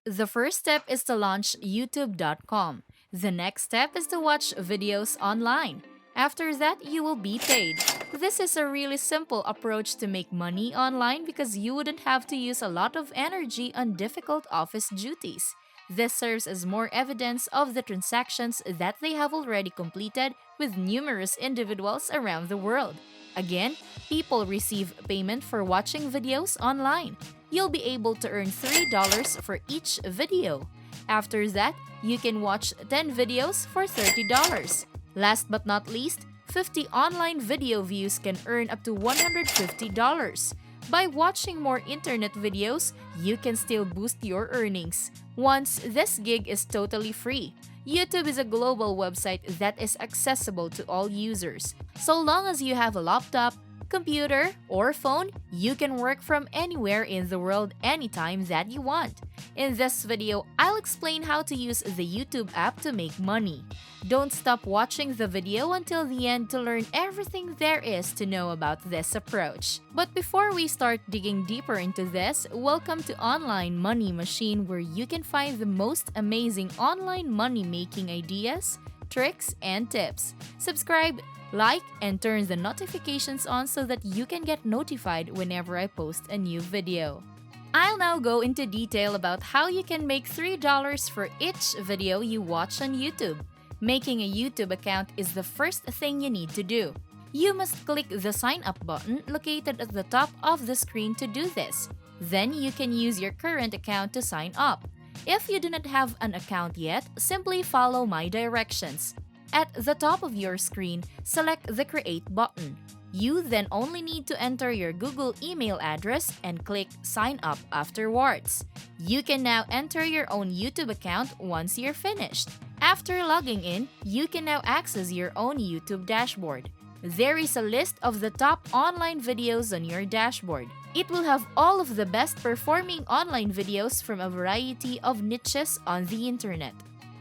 The first step is to launch YouTube.com. The next step is to watch videos online. After that, you will be paid. This is a really simple approach to make money online because you wouldn't have to use a lot of energy on difficult office duties. This serves as more evidence of the transactions that they have already completed with numerous individuals around the world. Again, people receive payment for watching videos online. You'll be able to earn $3 for each video. After that, you can watch 10 videos for $30. Last but not least, 50 online video views can earn up to $150. By watching more internet videos, you can still boost your earnings. Once this gig is totally free. YouTube is a global website that is accessible to all users. So long as you have a laptop, computer, or phone, you can work from anywhere in the world anytime that you want. In this video, I'll explain how to use the YouTube app to make money. Don't stop watching the video until the end to learn everything there is to know about this approach. But before we start digging deeper into this, welcome to Online Money Machine, where you can find the most amazing online money making ideas, tricks, and tips. Subscribe, like, and turn the notifications on so that you can get notified whenever I post a new video. I'll now go into detail about how you can make $3 for each video you watch on YouTube. Making a YouTube account is the first thing you need to do. You must click the sign up button located at the top of the screen to do this. Then you can use your current account to sign up. If you do not have an account yet, simply follow my directions. At the top of your screen, select the Create button. You then only need to enter your Google email address and click Sign Up afterwards. You can now enter your own YouTube account once you're finished. After logging in, you can now access your own YouTube dashboard. There is a list of the top online videos on your dashboard. It will have all of the best performing online videos from a variety of niches on the internet.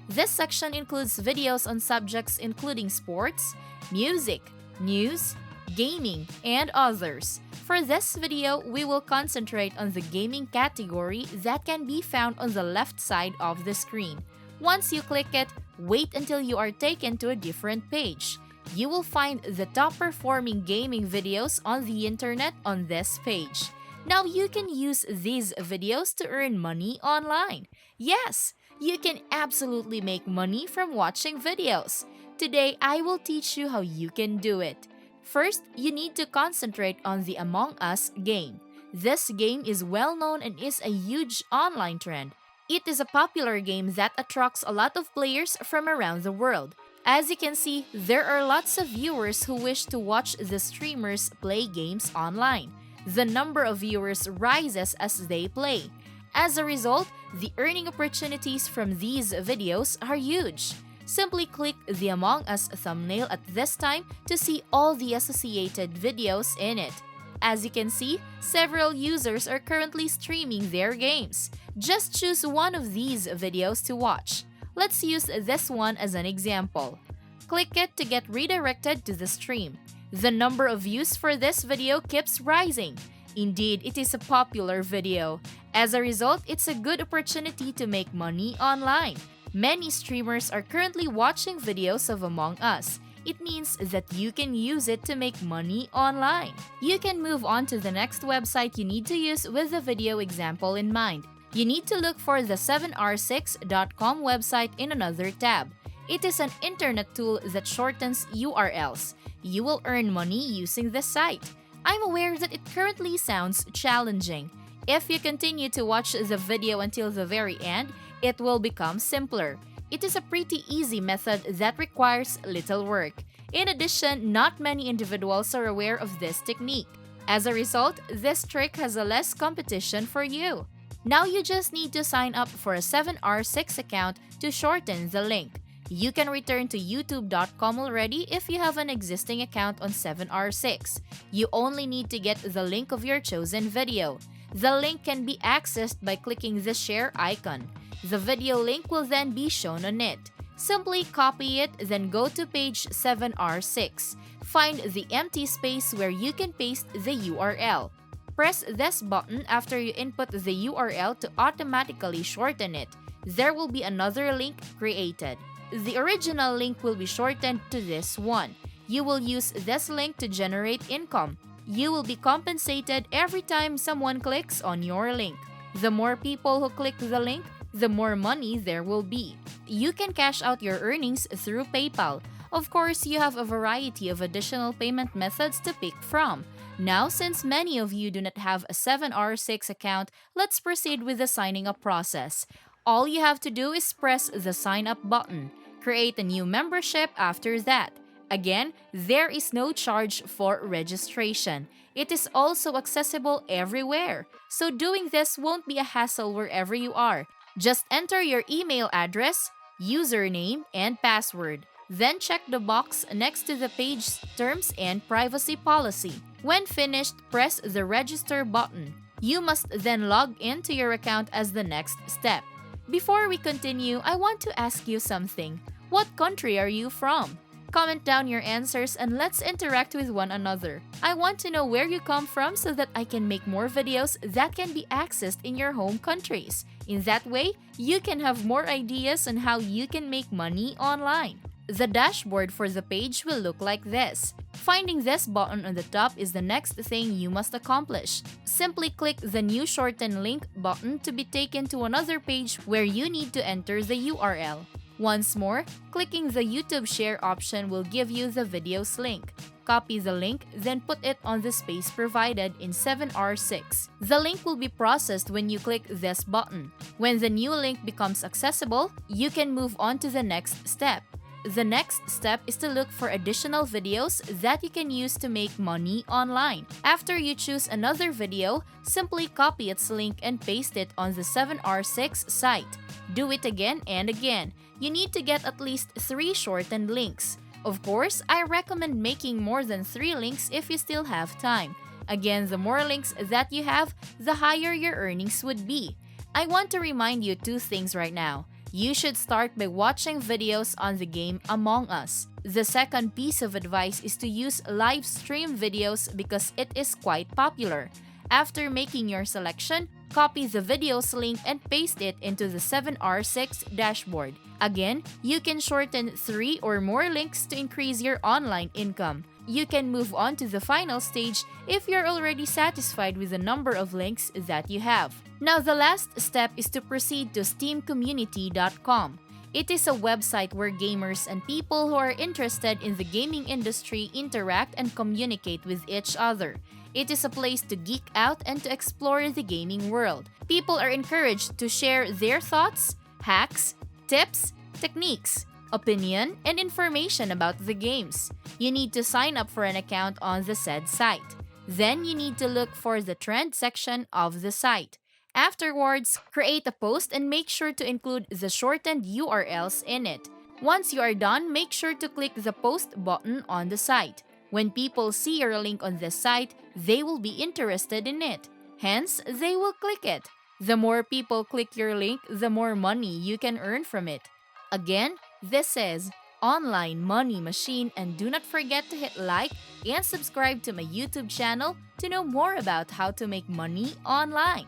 This section includes videos on subjects including sports, music, news, gaming, and others. For this video, we will concentrate on the gaming category that can be found on the left side of the screen. Once you click it, wait until you are taken to a different page. You will find the top performing gaming videos on the internet on this page. Now you can use these videos to earn money online. Yes, you can absolutely make money from watching videos. Today, I will teach you how you can do it. First, you need to concentrate on the Among Us game. This game is well known and is a huge online trend. It is a popular game that attracts a lot of players from around the world. As you can see, there are lots of viewers who wish to watch the streamers play games online. The number of viewers rises as they play. As a result, the earning opportunities from these videos are huge. Simply click the Among Us thumbnail at this time to see all the associated videos in it. As you can see, several users are currently streaming their games. Just choose one of these videos to watch. Let's use this one as an example. Click it to get redirected to the stream. The number of views for this video keeps rising. Indeed, it is a popular video. As a result, it's a good opportunity to make money online. Many streamers are currently watching videos of Among Us. It means that you can use it to make money online. You can move on to the next website you need to use with the video example in mind. You need to look for the 7r6.com website in another tab. It is an internet tool that shortens URLs. You will earn money using this site. I'm aware that it currently sounds challenging. If you continue to watch the video until the very end, it will become simpler. It is a pretty easy method that requires little work. In addition, not many individuals are aware of this technique. As a result, this trick has a less competition for you. Now you just need to sign up for a 7r6 account to shorten the link. You can return to youtube.com already if you have an existing account on 7r6. You only need to get the link of your chosen video. The link can be accessed by clicking the share icon. The video link will then be shown on it. Simply copy it, then go to page 7r6. Find the empty space where you can paste the URL. Press this button after you input the URL to automatically shorten it. There will be another link created. The original link will be shortened to this one. You will use this link to generate income. You will be compensated every time someone clicks on your link. The more people who click the link, the more money there will be. You can cash out your earnings through PayPal. Of course, you have a variety of additional payment methods to pick from. Now, since many of you do not have a 7R6 account, let's proceed with the signing up process. All you have to do is press the sign up button. Create a new membership after that. Again, there is no charge for registration. It is also accessible everywhere. So doing this won't be a hassle wherever you are. Just enter your email address, username, and password. Then check the box next to the page's terms and privacy policy. When finished, press the register button. You must then log into your account as the next step. Before we continue, I want to ask you something. What country are you from? Comment down your answers and let's interact with one another. I want to know where you come from so that I can make more videos that can be accessed in your home countries. In that way, you can have more ideas on how you can make money online. The dashboard for the page will look like this. Finding this button on the top is the next thing you must accomplish. Simply click the new shorten link button to be taken to another page where you need to enter the URL. Once more, clicking the YouTube share option will give you the video's link. Copy the link, then put it on the space provided in 7R6. The link will be processed when you click this button. When the new link becomes accessible, you can move on to the next step. The next step is to look for additional videos that you can use to make money online. After you choose another video, simply copy its link and paste it on the 7R6 site. Do it again and again. You need to get at least 3 shortened links. Of course, I recommend making more than 3 links if you still have time. Again, the more links that you have, the higher your earnings would be. I want to remind you 2 things right now. You should start by watching videos on the game Among Us. The second piece of advice is to use live stream videos because it is quite popular. After making your selection, copy the video's link and paste it into the 7R6 dashboard. Again, you can shorten 3 or more links to increase your online income. You can move on to the final stage if you're already satisfied with the number of links that you have. Now, the last step is to proceed to steamcommunity.com. It is a website where gamers and people who are interested in the gaming industry interact and communicate with each other. It is a place to geek out and to explore the gaming world. People are encouraged to share their thoughts, hacks, tips, techniques, opinion, and information about the games. You need to sign up for an account on the said site. Then you need to look for the trend section of the site. Afterwards, create a post and make sure to include the shortened URLs in it. Once you are done, make sure to click the post button on the site. When people see your link on this site, they will be interested in it. Hence, they will click it. The more people click your link, the more money you can earn from it. Again, this is Online Money Machine, and do not forget to hit like and subscribe to my YouTube channel to know more about how to make money online.